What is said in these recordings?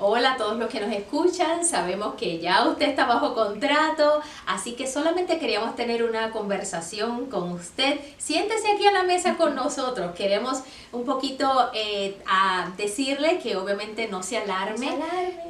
Hola a todos los que nos escuchan, sabemos que ya usted está bajo contrato, así que solamente queríamos tener una conversación con usted. Siéntese aquí a la mesa con nosotros, queremos un poquito a decirle que obviamente no se alarme.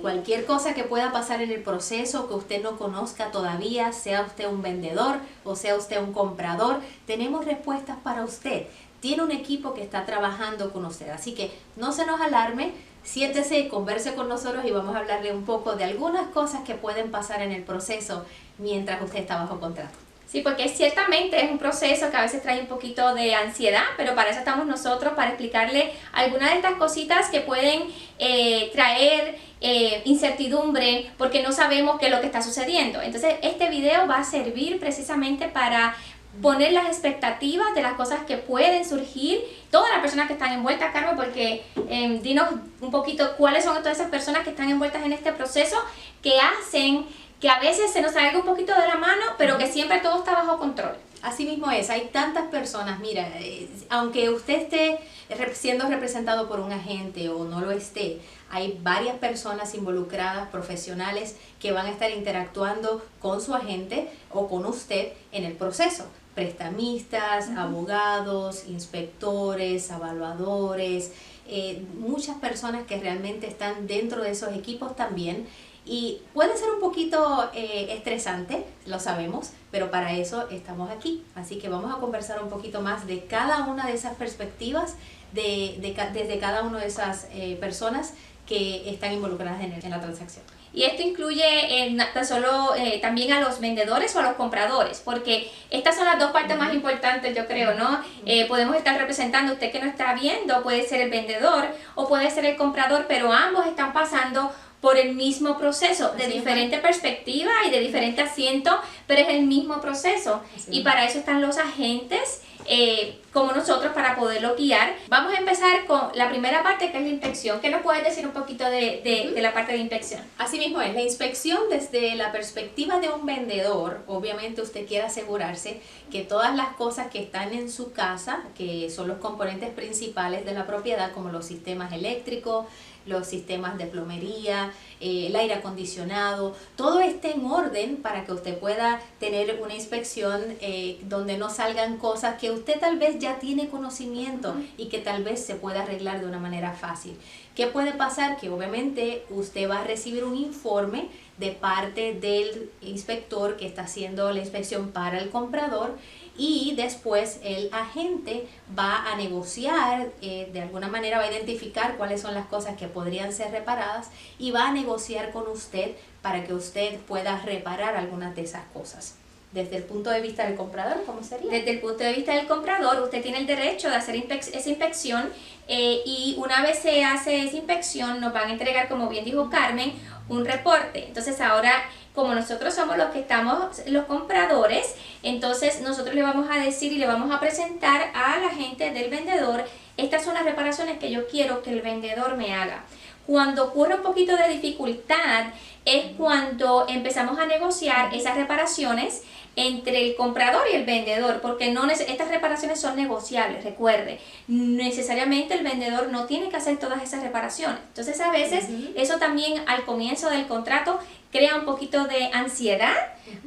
Cualquier cosa que pueda pasar en el proceso que usted no conozca todavía, sea usted un vendedor o sea usted un comprador, tenemos respuestas para usted. Tiene un equipo que está trabajando con usted, así que no se nos alarme. Siéntese y converse con nosotros y vamos a hablarle un poco de algunas cosas que pueden pasar en el proceso mientras usted está bajo contrato. Sí, porque ciertamente es un proceso que a veces trae un poquito de ansiedad, pero para eso estamos nosotros, para explicarle algunas de estas cositas que pueden traer incertidumbre porque no sabemos qué es lo que está sucediendo. Entonces, este video va a servir precisamente para poner las expectativas de las cosas que pueden surgir, todas las personas que están envueltas, Carmen, porque dinos un poquito cuáles son todas esas personas que están envueltas en este proceso que hacen que a veces se nos salga un poquito de la mano, pero que siempre todo está bajo control. Así mismo es, hay tantas personas, mira, aunque usted esté siendo representado por un agente o no lo esté, hay varias personas involucradas, profesionales, que van a estar interactuando con su agente o con usted en el proceso. Prestamistas, abogados, inspectores, evaluadores, muchas personas que realmente están dentro de esos equipos también. Y puede ser un poquito estresante, lo sabemos, pero para eso estamos aquí. Así que vamos a conversar un poquito más de cada una de esas perspectivas, desde cada una de esas personas que están involucradas en la transacción. Y esto incluye también a los vendedores o a los compradores, porque estas son las dos partes más importantes, yo creo, ¿no? Podemos estar representando, usted que no está viendo, puede ser el vendedor o puede ser el comprador, pero ambos están pasando por el mismo proceso, de diferente perspectiva y de diferente asiento, pero es el mismo proceso. Y para eso están los agentes, como nosotros, para poderlo guiar. Vamos a empezar con la primera parte, que es la inspección. ¿Qué nos puedes decir un poquito de la parte de inspección? Así mismo es, la inspección desde la perspectiva de un vendedor. Obviamente usted quiere asegurarse que todas las cosas que están en su casa, que son los componentes principales de la propiedad, como los sistemas eléctricos, los sistemas de plomería, el aire acondicionado, todo esté en orden para que usted pueda tener una inspección donde no salgan cosas que usted tal vez ya tiene conocimiento y que tal vez se pueda arreglar de una manera fácil. ¿Qué puede pasar? Que obviamente usted va a recibir un informe de parte del inspector que está haciendo la inspección para el comprador, y después el agente va a negociar, de alguna manera va a identificar cuáles son las cosas que podrían ser reparadas y va a negociar con usted para que usted pueda reparar algunas de esas cosas. Desde el punto de vista del comprador, ¿cómo sería? Desde el punto de vista del comprador, usted tiene el derecho de hacer esa inspección y una vez se hace esa inspección nos van a entregar, como bien dijo Carmen, un reporte. Entonces ahora, como nosotros somos los que estamos, los compradores, entonces nosotros le vamos a decir y le vamos a presentar a la gente del vendedor, estas son las reparaciones que yo quiero que el vendedor me haga. Cuando ocurre un poquito de dificultad es cuando empezamos a negociar esas reparaciones entre el comprador y el vendedor, porque estas reparaciones son negociables, recuerde, necesariamente el vendedor no tiene que hacer todas esas reparaciones. Entonces a veces eso también al comienzo del contrato crea un poquito de ansiedad,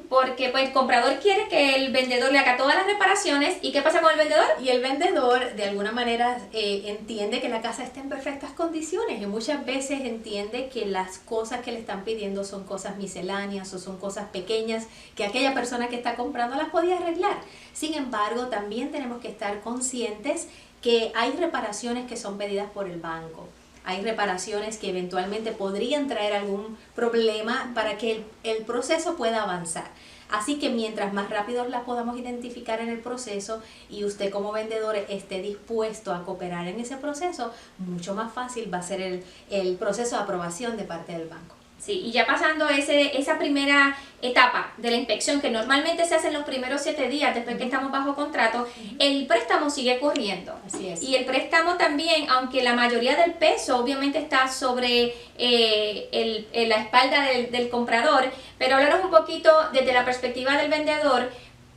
porque pues el comprador quiere que el vendedor le haga todas las reparaciones. ¿Y qué pasa con el vendedor? Y el vendedor de alguna manera entiende que la casa está en perfectas condiciones y muchas veces entiende que las cosas que le están pidiendo son cosas misceláneas o son cosas pequeñas que aquella persona que está comprando las podía arreglar. Sin embargo, también tenemos que estar conscientes que hay reparaciones que son pedidas por el banco. Hay reparaciones que eventualmente podrían traer algún problema para que el proceso pueda avanzar. Así que mientras más rápido las podamos identificar en el proceso y usted como vendedor esté dispuesto a cooperar en ese proceso, mucho más fácil va a ser el proceso de aprobación de parte del banco. Sí, y ya pasando esa primera etapa de la inspección, que normalmente se hace en los primeros 7 días después que estamos bajo contrato, el préstamo sigue corriendo. Así es. Y el préstamo también, aunque la mayoría del peso obviamente está sobre la espalda del comprador, pero háblanos un poquito desde la perspectiva del vendedor,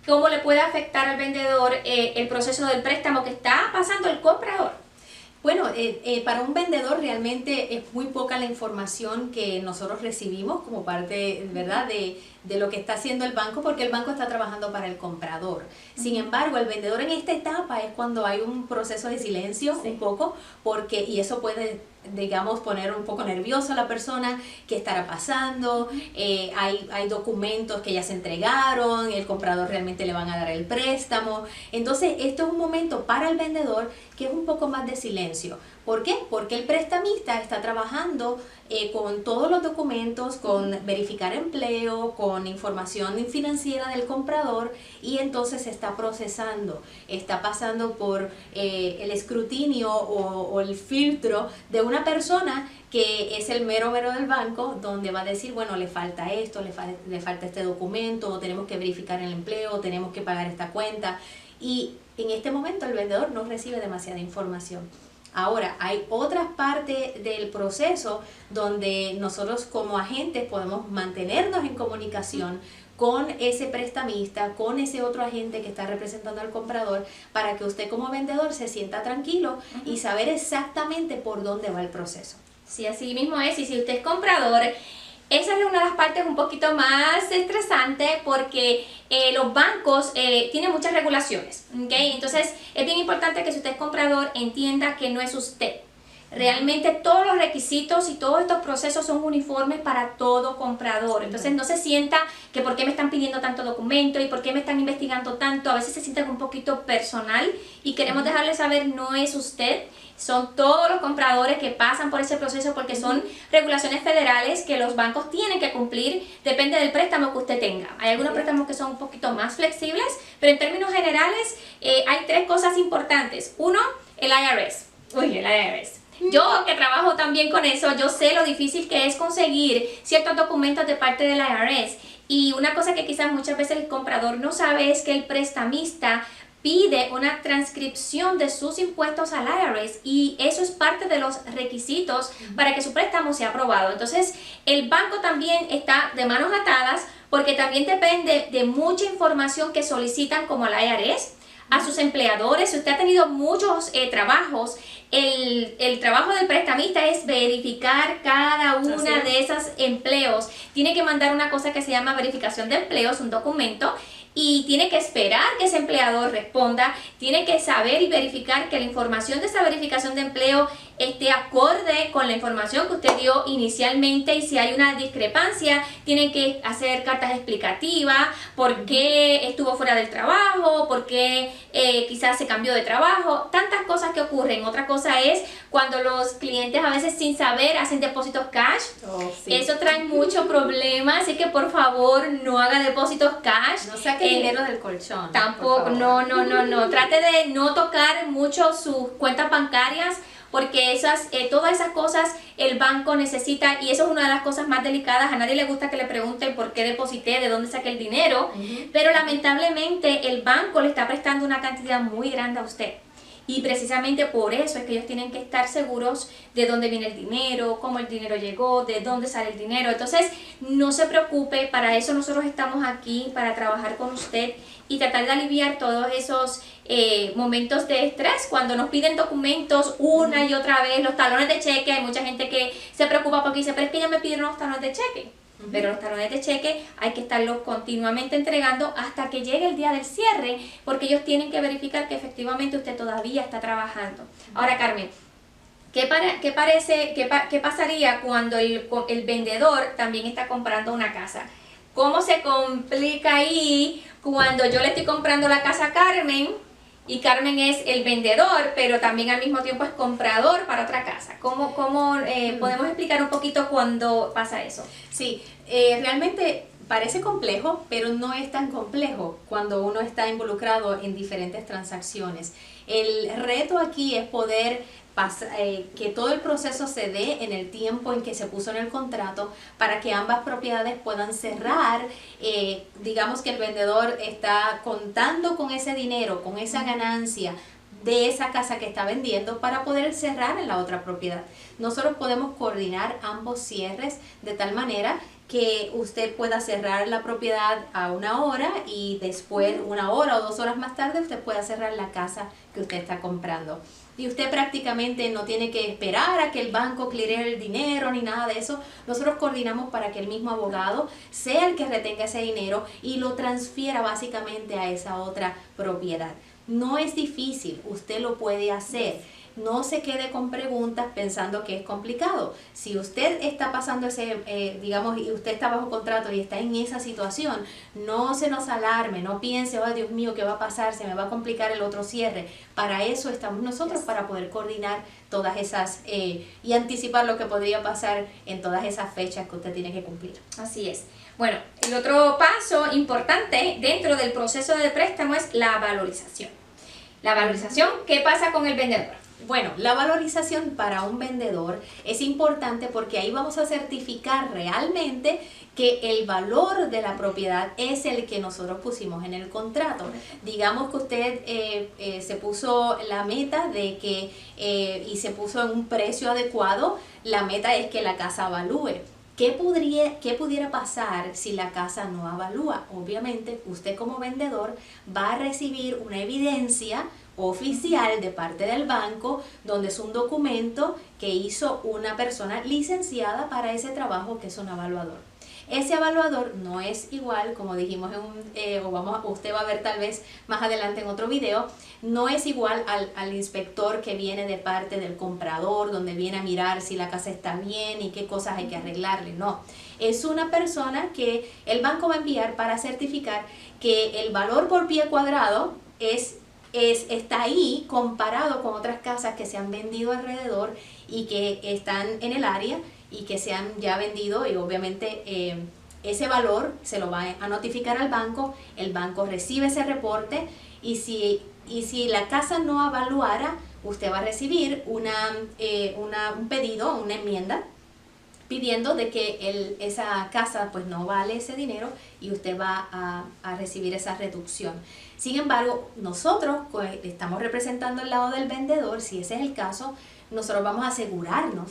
cómo le puede afectar al vendedor el proceso del préstamo que está pasando el comprador. Bueno, para un vendedor realmente es muy poca la información que nosotros recibimos como parte, ¿verdad?, de lo que está haciendo el banco, porque el banco está trabajando para el comprador. Sin embargo, el vendedor en esta etapa es cuando hay un proceso de silencio, un poco, porque, y eso puede, digamos, poner un poco nervioso a la persona, qué estará pasando, hay documentos que ya se entregaron, el comprador realmente le van a dar el préstamo. Entonces, esto es un momento para el vendedor que es un poco más de silencio. ¿Por qué? Porque el prestamista está trabajando con todos los documentos, con verificar empleo, con información financiera del comprador, y entonces se está procesando, está pasando por el escrutinio o el filtro de una persona que es el mero del banco, donde va a decir, bueno, le falta esto, le falta este documento, o tenemos que verificar el empleo, o tenemos que pagar esta cuenta. Y en este momento el vendedor no recibe demasiada información. Ahora, hay otras partes del proceso donde nosotros como agentes podemos mantenernos en comunicación con ese prestamista, con ese otro agente que está representando al comprador, para que usted como vendedor se sienta tranquilo y saber exactamente por dónde va el proceso. Sí, así mismo es. Y si usted es comprador, esa es una de las partes un poquito más estresantes, porque los bancos tienen muchas regulaciones, ¿okay? Entonces es bien importante que si usted es comprador entienda que no es usted. Realmente todos los requisitos y todos estos procesos son uniformes para todo comprador. Entonces no se sienta que por qué me están pidiendo tanto documento y por qué me están investigando tanto. A veces se siente un poquito personal, y queremos dejarle saber, no es usted. Son todos los compradores que pasan por ese proceso, porque son regulaciones federales que los bancos tienen que cumplir, depende del préstamo que usted tenga. Hay algunos préstamos que son un poquito más flexibles, pero en términos generales hay tres cosas importantes. Uno, el IRS. El IRS. Yo que trabajo también con eso, yo sé lo difícil que es conseguir ciertos documentos de parte del IRS. Y una cosa que quizás muchas veces el comprador no sabe es que el prestamista pide una transcripción de sus impuestos al IRS, y eso es parte de los requisitos para que su préstamo sea aprobado. Entonces, el banco también está de manos atadas, porque también depende de mucha información que solicitan como al IRS, a sus empleadores. Si usted ha tenido muchos trabajos, el trabajo del prestamista es verificar cada una de esos empleos. Tiene que mandar una cosa que se llama verificación de empleos, un documento, y tiene que esperar que ese empleador responda, tiene que saber y verificar que la información de esa verificación de empleo esté acorde con la información que usted dio inicialmente, y si hay una discrepancia, tiene que hacer cartas explicativas, por qué estuvo fuera del trabajo, por qué quizás se cambió de trabajo, tantas cosas que ocurren. Otra cosa es cuando los clientes a veces sin saber hacen depósitos cash. Eso trae mucho problema, así que por favor no haga depósitos cash. No saque dinero del colchón. Tampoco, no. Trate de no tocar mucho sus cuentas bancarias, porque todas esas cosas el banco necesita, y eso es una de las cosas más delicadas. A nadie le gusta que le pregunten por qué deposité, de dónde saqué el dinero, pero lamentablemente el banco le está prestando una cantidad muy grande a usted. Y precisamente por eso es que ellos tienen que estar seguros de dónde viene el dinero, cómo el dinero llegó, de dónde sale el dinero. Entonces, no se preocupe, para eso nosotros estamos aquí, para trabajar con usted y tratar de aliviar todos esos momentos de estrés cuando nos piden documentos una y otra vez. Los talones de cheque, hay mucha gente que se preocupa porque dice, pero es que ya me pidieron los talones de cheque. Pero los talones de cheque hay que estarlos continuamente entregando hasta que llegue el día del cierre, porque ellos tienen que verificar que efectivamente usted todavía está trabajando. Ahora, Carmen, ¿qué pasaría cuando el vendedor también está comprando una casa? ¿Cómo se complica ahí cuando yo le estoy comprando la casa a Carmen y Carmen es el vendedor, pero también al mismo tiempo es comprador para otra casa? ¿Cómo podemos explicar un poquito cuando pasa eso? Sí, realmente parece complejo, pero no es tan complejo cuando uno está involucrado en diferentes transacciones. El reto aquí es poder que todo el proceso se dé en el tiempo en que se puso en el contrato, para que ambas propiedades puedan cerrar. Digamos que el vendedor está contando con ese dinero, con esa ganancia de esa casa que está vendiendo, para poder cerrar en la otra propiedad. Nosotros podemos coordinar ambos cierres de tal manera que usted pueda cerrar la propiedad a una hora, y después 1 hora o 2 horas más tarde usted pueda cerrar la casa que usted está comprando. y usted prácticamente no tiene que esperar a que el banco cleare el dinero ni nada de eso. Nosotros coordinamos para que el mismo abogado sea el que retenga ese dinero y lo transfiera básicamente a esa otra propiedad. No es difícil, usted lo puede hacer. No se quede con preguntas pensando que es complicado. Si usted está pasando ese, digamos, y usted está bajo contrato y está en esa situación, no se nos alarme, no piense, oh Dios mío, ¿qué va a pasar? Se me va a complicar el otro cierre. Para eso estamos nosotros, para poder coordinar todas esas y anticipar lo que podría pasar en todas esas fechas que usted tiene que cumplir. Así es. Bueno, el otro paso importante dentro del proceso de préstamo es la valorización. La valorización, ¿qué pasa con el vendedor? Bueno, la valorización para un vendedor es importante porque ahí vamos a certificar realmente que el valor de la propiedad es el que nosotros pusimos en el contrato. Digamos que usted se puso la meta de que y se puso en un precio adecuado, la meta es que la casa avalúe. ¿Qué pudiera pasar si la casa no avalúa? Obviamente, usted como vendedor va a recibir una evidencia oficial de parte del banco, donde es un documento que hizo una persona licenciada para ese trabajo, que es un evaluador. Ese evaluador no es igual, como dijimos usted va a ver tal vez más adelante en otro video, no es igual al inspector que viene de parte del comprador, donde viene a mirar si la casa está bien y qué cosas hay que arreglarle. No, es una persona que el banco va a enviar para certificar que el valor por pie cuadrado está ahí comparado con otras casas que se han vendido alrededor y que están en el área y que se han ya vendido, y obviamente ese valor se lo va a notificar al banco, el banco recibe ese reporte y si la casa no avaluara, usted va a recibir un pedido, una enmienda pidiendo de que esa casa pues no vale ese dinero y usted va a recibir esa reducción. Sin embargo, nosotros estamos representando el lado del vendedor. Si ese es el caso, nosotros vamos a asegurarnos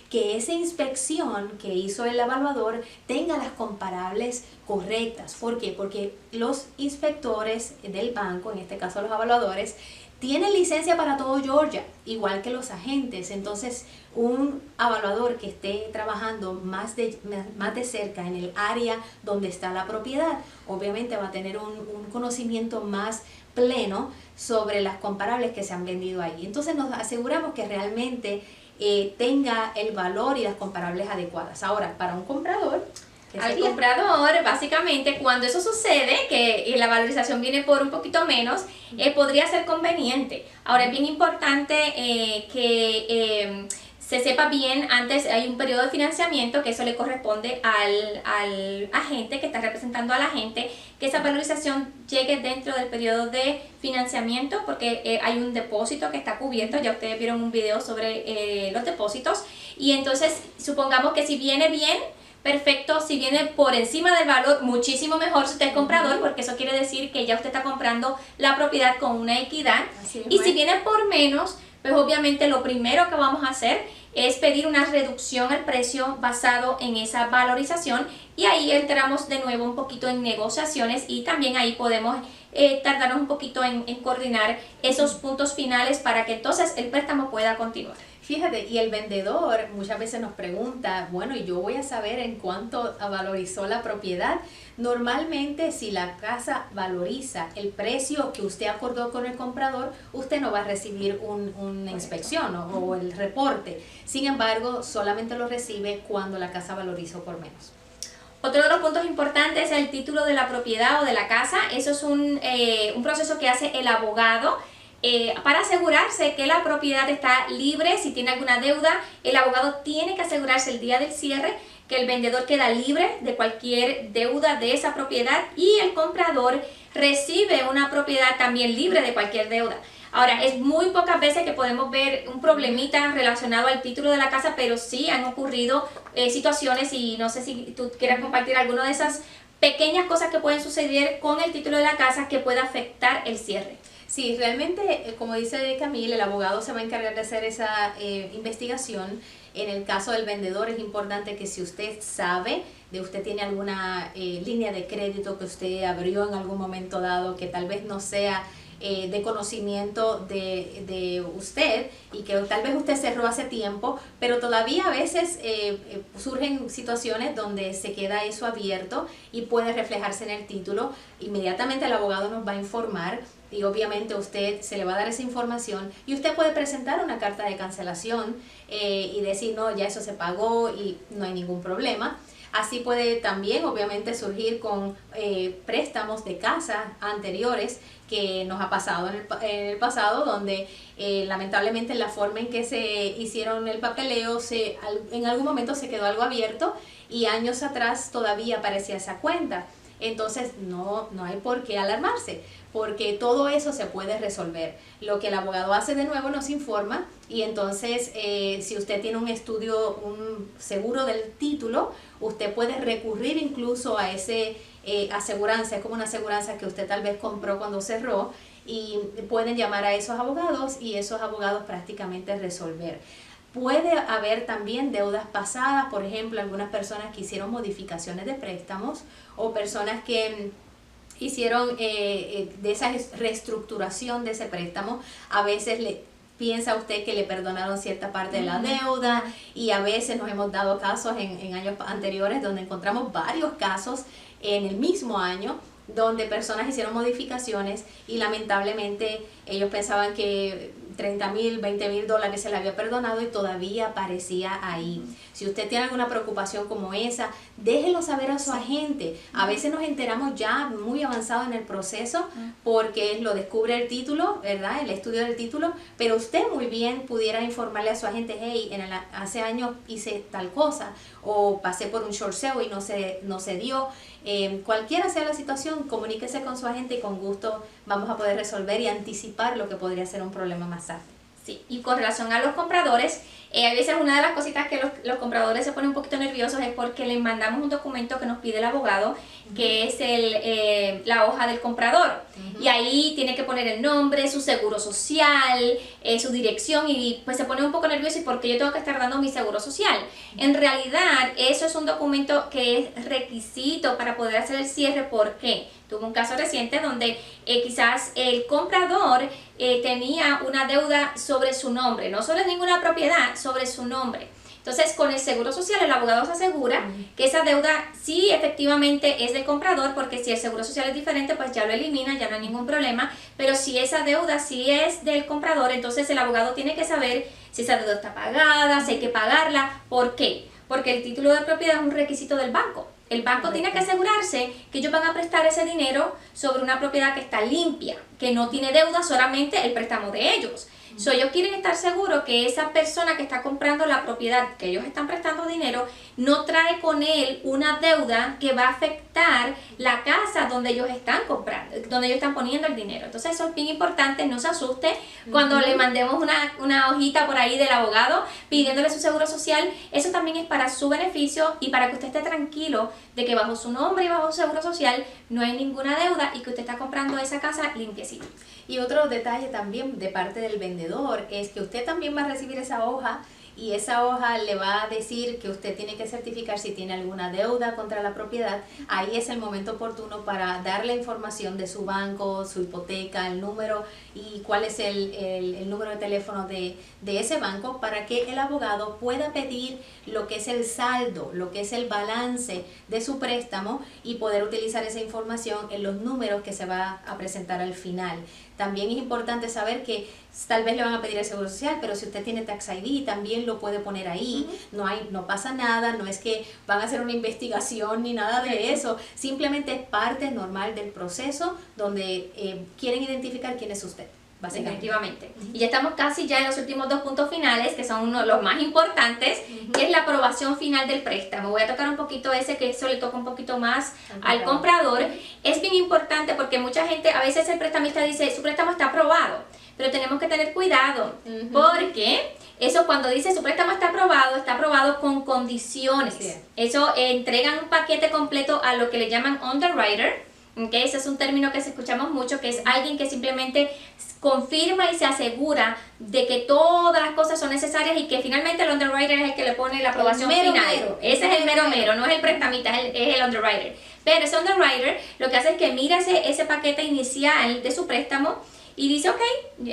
que esa inspección que hizo el evaluador tenga las comparables correctas. ¿Por qué? Porque los inspectores del banco, en este caso los evaluadores, tienen licencia para todo Georgia, igual que los agentes. Entonces, un evaluador que esté trabajando más de cerca en el área donde está la propiedad, obviamente va a tener un conocimiento más pleno sobre las comparables que se han vendido ahí. Entonces, nos aseguramos que realmente tenga el valor y las comparables adecuadas. Ahora, para un comprador, al comprador, básicamente, cuando eso sucede, que la valorización viene por un poquito menos, podría ser conveniente. Ahora, es bien importante que se sepa bien, antes hay un periodo de financiamiento, que eso le corresponde al agente que está representando al agente, que esa valorización llegue dentro del periodo de financiamiento, porque hay un depósito que está cubierto. Ya ustedes vieron un video sobre los depósitos, y entonces supongamos que si viene bien, perfecto. Si viene por encima del valor, muchísimo mejor si usted es comprador, porque eso quiere decir que ya usted está comprando la propiedad con una equidad. Y si viene por menos, pues obviamente lo primero que vamos a hacer es pedir una reducción al precio basado en esa valorización, y ahí entramos de nuevo un poquito en negociaciones, y también ahí podemos tardarnos un poquito en coordinar esos puntos finales para que entonces el préstamo pueda continuar. Fíjate, y el vendedor muchas veces nos pregunta, bueno, ¿y yo voy a saber en cuánto valorizó la propiedad? Normalmente, si la casa valoriza el precio que usted acordó con el comprador, usted no va a recibir una inspección o el reporte. Sin embargo, solamente lo recibe cuando la casa valorizó por menos. Otro de los puntos importantes es el título de la propiedad o de la casa. Eso es un proceso que hace el abogado para asegurarse que la propiedad está libre. Si tiene alguna deuda, el abogado tiene que asegurarse el día del cierre que el vendedor queda libre de cualquier deuda de esa propiedad, y el comprador recibe una propiedad también libre de cualquier deuda. Ahora, es muy pocas veces que podemos ver un problemita relacionado al título de la casa, pero sí han ocurrido situaciones, y no sé si tú quieras compartir alguna de esas pequeñas cosas que pueden suceder con el título de la casa que pueda afectar el cierre. Sí, realmente, como dice Camille, el abogado se va a encargar de hacer esa investigación. En el caso del vendedor es importante que si usted sabe usted tiene alguna línea de crédito que usted abrió en algún momento dado, que tal vez no sea de conocimiento de usted y que tal vez usted cerró hace tiempo, pero todavía a veces surgen situaciones donde se queda eso abierto y puede reflejarse en el título. Inmediatamente el abogado nos va a informar y obviamente usted se le va a dar esa información y usted puede presentar una carta de cancelación y decir no, ya eso se pagó y no hay ningún problema. Así puede también obviamente surgir con préstamos de casa anteriores que nos ha pasado en el pasado, donde lamentablemente la forma en que se hicieron el papeleo en algún momento se quedó algo abierto y años atrás todavía aparecía esa cuenta. Entonces no hay por qué alarmarse, porque todo eso se puede resolver. Lo que el abogado hace de nuevo nos informa y entonces si usted tiene un seguro del título, usted puede recurrir incluso a ese aseguranza, es como una aseguranza que usted tal vez compró cuando cerró y pueden llamar a esos abogados y esos abogados prácticamente resolver. Puede haber también deudas pasadas, por ejemplo, algunas personas que hicieron modificaciones de préstamos o personas que hicieron de esa reestructuración de ese préstamo. A veces piensa usted que le perdonaron cierta parte de la deuda y a veces nos hemos dado casos en años anteriores donde encontramos varios casos en el mismo año donde personas hicieron modificaciones y lamentablemente ellos pensaban que $30,000, $20,000 se le había perdonado y todavía aparecía ahí. Si usted tiene alguna preocupación como esa, déjelo saber a su agente. A veces nos enteramos ya muy avanzado en el proceso porque lo descubre el título, ¿verdad? El estudio del título, pero usted muy bien pudiera informarle a su agente, hey, hace años hice tal cosa o pasé por un short sale y no se dio. Cualquiera sea la situación, comuníquese con su agente y con gusto vamos a poder resolver y anticipar lo que podría ser un problema más tarde. Sí, y con relación a los compradores, a veces una de las cositas que los compradores se ponen un poquito nerviosos es porque les mandamos un documento que nos pide el abogado, que es la hoja del comprador. Y ahí tiene que poner el nombre, su seguro social, su dirección y pues se pone un poco nervioso y porque yo tengo que estar dando mi seguro social. En realidad, eso es un documento que es requisito para poder hacer el cierre. ¿Por qué? Tuve un caso reciente donde quizás el comprador tenía una deuda sobre su nombre, no sobre ninguna propiedad, sobre su nombre. Entonces, con el seguro social, el abogado se asegura que esa deuda sí efectivamente es del comprador, porque si el seguro social es diferente, pues ya lo elimina, ya no hay ningún problema. Pero si esa deuda sí es del comprador, entonces el abogado tiene que saber si esa deuda está pagada, si hay que pagarla. ¿Por qué? Porque el título de propiedad es un requisito del banco. El banco tiene que asegurarse que ellos van a prestar ese dinero sobre una propiedad que está limpia, que no tiene deuda, solamente el préstamo de ellos. Ellos quieren estar seguros que esa persona que está comprando la propiedad que ellos están prestando dinero no trae con él una deuda que va a afectar la casa donde ellos están comprando, donde ellos están poniendo el dinero. Entonces eso es bien importante, no se asuste cuando le mandemos una hojita por ahí del abogado pidiéndole su seguro social. Eso también es para su beneficio y para que usted esté tranquilo de que bajo su nombre y bajo su seguro social no hay ninguna deuda y que usted está comprando esa casa limpiecita. Y otro detalle también de parte del vendedor es que usted también va a recibir esa hoja y esa hoja le va a decir que usted tiene que certificar si tiene alguna deuda contra la propiedad. Ahí es el momento oportuno para dar la información de su banco, su hipoteca, el número y cuál es el número de teléfono de ese banco para que el abogado pueda pedir lo que es el saldo, lo que es el balance de su préstamo y poder utilizar esa información en los números que se va a presentar al final. También es importante saber que tal vez le van a pedir el seguro social, pero si usted tiene Tax ID también lo puede poner ahí. No pasa nada, no es que van a hacer una investigación ni nada de eso. Simplemente es parte normal del proceso donde quieren identificar quién es usted. Definitivamente. Y ya estamos casi ya en los últimos dos puntos finales, que son uno de los más importantes, que es la aprobación final del préstamo. Voy a tocar un poquito ese, que eso le toca un poquito más al comprador. Es bien importante porque mucha gente, a veces el prestamista dice, su préstamo está aprobado, pero tenemos que tener cuidado, porque eso cuando dice su préstamo está aprobado con condiciones. Sí. Eso entregan un paquete completo a lo que le llaman underwriter. Okay, ese es un término que escuchamos mucho, que es alguien que simplemente confirma y se asegura de que todas las cosas son necesarias y que finalmente el underwriter es el que le pone la aprobación final. Ese es el mero, no es el prestamista, es el underwriter. Pero ese underwriter lo que hace es que mira ese paquete inicial de su préstamo y dice, ok,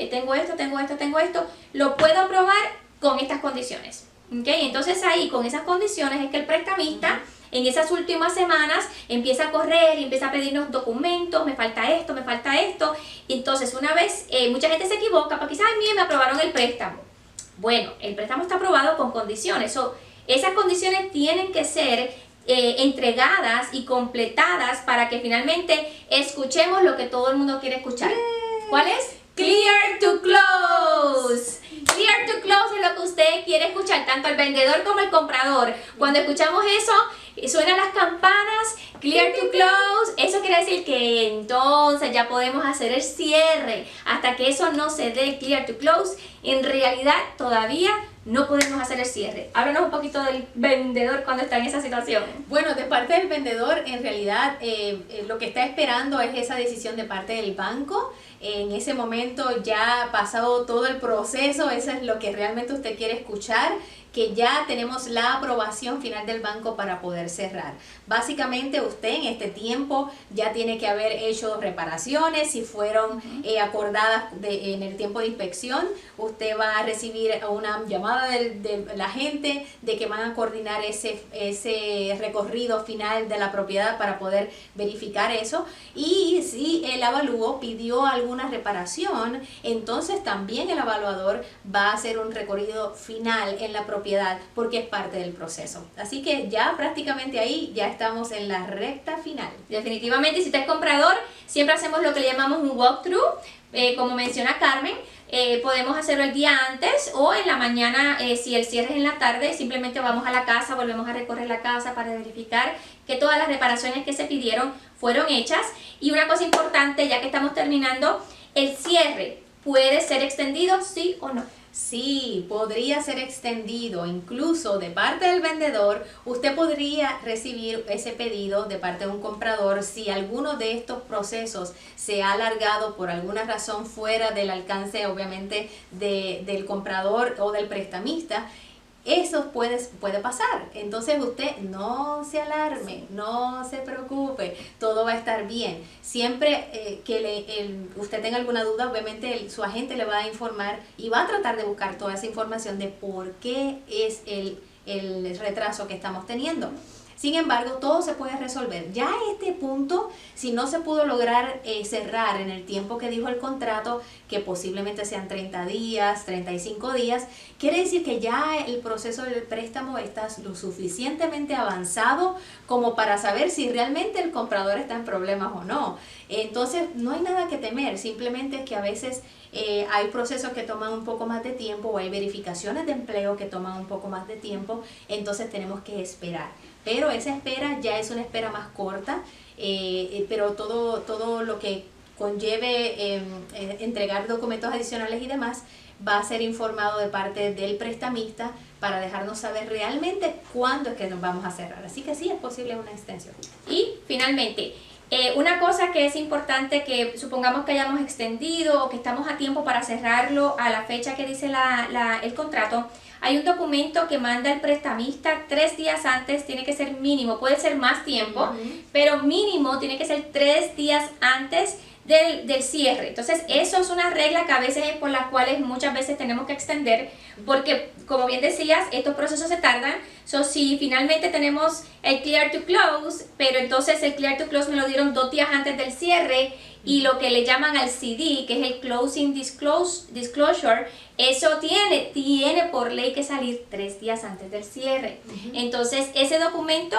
tengo esto, lo puedo aprobar con estas condiciones. ¿Okay? Entonces ahí, con esas condiciones, es que el prestamista en esas últimas semanas empieza a correr y empieza a pedirnos documentos, me falta esto. Entonces una vez, mucha gente se equivoca porque dice, ay, mire, me aprobaron el préstamo. Bueno, el préstamo está aprobado con condiciones. Esas condiciones tienen que ser entregadas y completadas para que finalmente escuchemos lo que todo el mundo quiere escuchar. ¿Cuál es? Clear to close. Clear to close es lo que usted quiere escuchar, tanto el vendedor como el comprador. Cuando escuchamos eso, suenan las campanas, clear to close, eso quiere decir que entonces ya podemos hacer el cierre. Hasta que eso no se dé clear to close, en realidad todavía no podemos hacer el cierre. Háblanos un poquito del vendedor cuando está en esa situación. Bueno, de parte del vendedor, en realidad lo que está esperando es esa decisión de parte del banco. En ese momento ya ha pasado todo el proceso, eso es lo que realmente usted quiere escuchar, que ya tenemos la aprobación final del banco para poder cerrar. Básicamente usted en este tiempo ya tiene que haber hecho reparaciones, si fueron acordadas en el tiempo de inspección, usted va a recibir una llamada de la gente de que van a coordinar ese recorrido final de la propiedad para poder verificar eso, y si el avalúo pidió alguna reparación, entonces también el evaluador va a hacer un recorrido final en la propiedad porque es parte del proceso. Así que ya prácticamente ahí ya estamos en la recta final. Definitivamente, si usted es comprador, siempre hacemos lo que le llamamos un walkthrough, como menciona Carmen. Podemos hacerlo el día antes o en la mañana, si el cierre es en la tarde, simplemente vamos a la casa, volvemos a recorrer la casa para verificar que todas las reparaciones que se pidieron fueron hechas. Y una cosa importante, ya que estamos terminando, el cierre puede ser extendido, ¿sí o no? Sí, podría ser extendido, incluso de parte del vendedor, usted podría recibir ese pedido de parte de un comprador si alguno de estos procesos se ha alargado por alguna razón fuera del alcance, obviamente, del comprador o del prestamista. Eso puede pasar. Entonces usted no se alarme, no se preocupe, todo va a estar bien. Siempre que usted tenga alguna duda, obviamente su agente le va a informar y va a tratar de buscar toda esa información de por qué es el retraso que estamos teniendo. Sin embargo, todo se puede resolver. Ya a este punto, si no se pudo lograr cerrar en el tiempo que dijo el contrato, que posiblemente sean 30 días, 35 días, quiere decir que ya el proceso del préstamo está lo suficientemente avanzado como para saber si realmente el comprador está en problemas o no. Entonces, no hay nada que temer, simplemente es que a veces hay procesos que toman un poco más de tiempo o hay verificaciones de empleo que toman un poco más de tiempo, entonces tenemos que esperar. Pero esa espera ya es una espera más corta, pero todo lo que conlleve entregar documentos adicionales y demás va a ser informado de parte del prestamista para dejarnos saber realmente cuándo es que nos vamos a cerrar. Así que sí, es posible una extensión. Y finalmente, una cosa que es importante, que supongamos que hayamos extendido o que estamos a tiempo para cerrarlo a la fecha que dice el contrato, hay un documento que manda el prestamista 3 días antes, tiene que ser mínimo, puede ser más tiempo, pero mínimo tiene que ser 3 días antes del cierre. Entonces eso es una regla que a veces es por las cuales muchas veces tenemos que extender, porque como bien decías, estos procesos se tardan. Si finalmente tenemos el clear to close, pero entonces el clear to close me lo dieron 2 días antes del cierre, y lo que le llaman al CD, que es el Closing Disclosure, eso tiene por ley que salir 3 días antes del cierre. Entonces ese documento,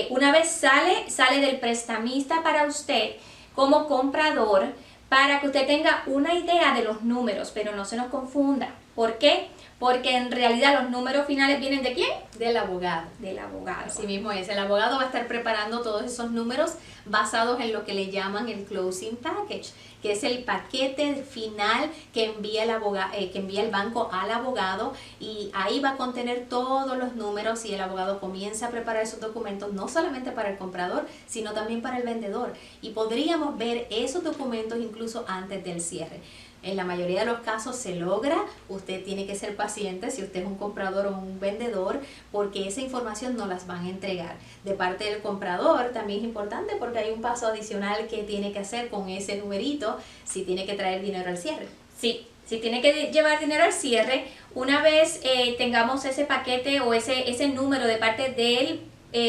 una vez sale del prestamista para usted como comprador, para que usted tenga una idea de los números, pero no se nos confunda. ¿Por qué? Porque en realidad los números finales vienen ¿de quién? Del abogado. Del abogado. Así mismo es. El abogado va a estar preparando todos esos números basados en lo que le llaman el closing package, que es el paquete final que envía el banco al abogado, y ahí va a contener todos los números, y el abogado comienza a preparar esos documentos no solamente para el comprador, sino también para el vendedor, y podríamos ver esos documentos incluso antes del cierre. En la mayoría de los casos se logra, usted tiene que ser paciente si usted es un comprador o un vendedor, porque esa información no las van a entregar. De parte del comprador también es importante porque hay un paso adicional que tiene que hacer con ese numerito si tiene que traer dinero al cierre. Sí, si tiene que llevar dinero al cierre, una vez tengamos ese paquete o ese número de parte del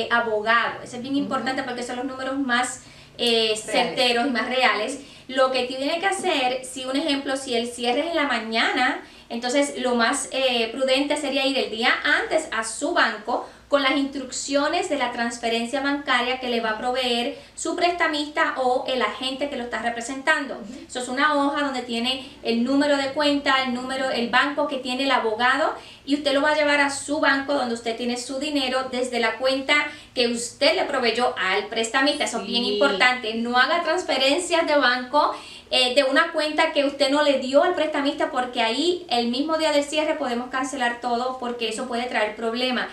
abogado, eso es bien importante porque son los números más certeros y más reales. Lo que tiene que hacer, si un ejemplo, si el cierre es en la mañana, entonces lo más prudente sería ir el día antes a su banco con las instrucciones de la transferencia bancaria que le va a proveer su prestamista o el agente que lo está representando. Eso es una hoja donde tiene el número de cuenta, el banco que tiene el abogado, y usted lo va a llevar a su banco donde usted tiene su dinero desde la cuenta que usted le proveyó al prestamista. Eso es bien importante. No haga transferencias de banco de una cuenta que usted no le dio al prestamista, porque ahí el mismo día del cierre podemos cancelar todo, porque eso puede traer problemas.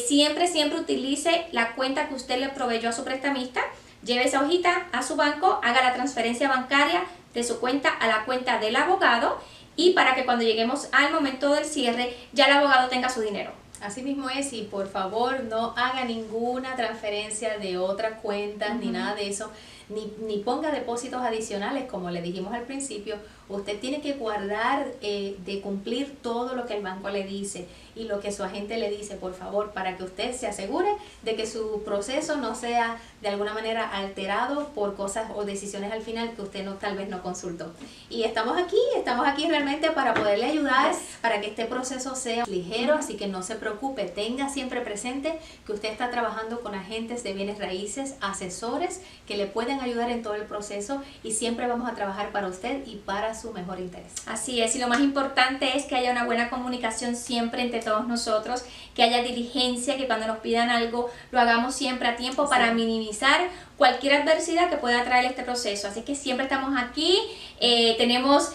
Siempre utilice la cuenta que usted le proveyó a su prestamista, lleve esa hojita a su banco, haga la transferencia bancaria de su cuenta a la cuenta del abogado, y para que cuando lleguemos al momento del cierre ya el abogado tenga su dinero. Así mismo es, y por favor no haga ninguna transferencia de otras cuentas ni nada de eso, ni ponga depósitos adicionales, como le dijimos al principio. Usted tiene que guardar de cumplir todo lo que el banco le dice y lo que su agente le dice, por favor, para que usted se asegure de que su proceso no sea de alguna manera alterado por cosas o decisiones al final que usted tal vez no consultó. Y estamos aquí realmente para poderle ayudar, para que este proceso sea ligero, así que no se preocupe, tenga siempre presente que usted está trabajando con agentes de bienes raíces, asesores que le pueden ayudar en todo el proceso, y siempre vamos a trabajar para usted y para su mejor interés. Así es, y lo más importante es que haya una buena comunicación siempre entre todos nosotros, que haya diligencia, que cuando nos pidan algo lo hagamos siempre a tiempo para minimizar cualquier adversidad que pueda traer este proceso. Así que siempre estamos aquí, tenemos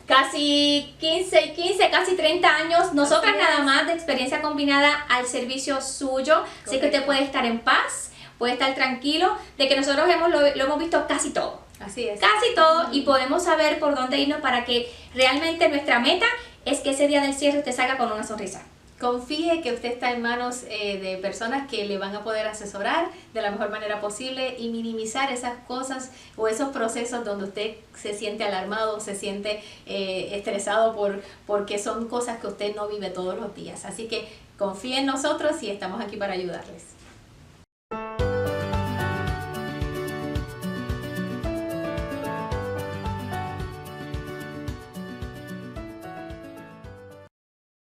casi 15, casi 30 años, nosotras nada más de experiencia combinada al servicio suyo. Así que usted puede estar en paz, puede estar tranquilo de que nosotros lo hemos visto casi todo. Así es. Casi todo, y podemos saber por dónde irnos para que realmente nuestra meta es que ese día del cierre usted salga con una sonrisa. Confíe que usted está en manos de personas que le van a poder asesorar de la mejor manera posible y minimizar esas cosas o esos procesos donde usted se siente alarmado, se siente estresado porque son cosas que usted no vive todos los días. Así que confíe en nosotros y estamos aquí para ayudarles.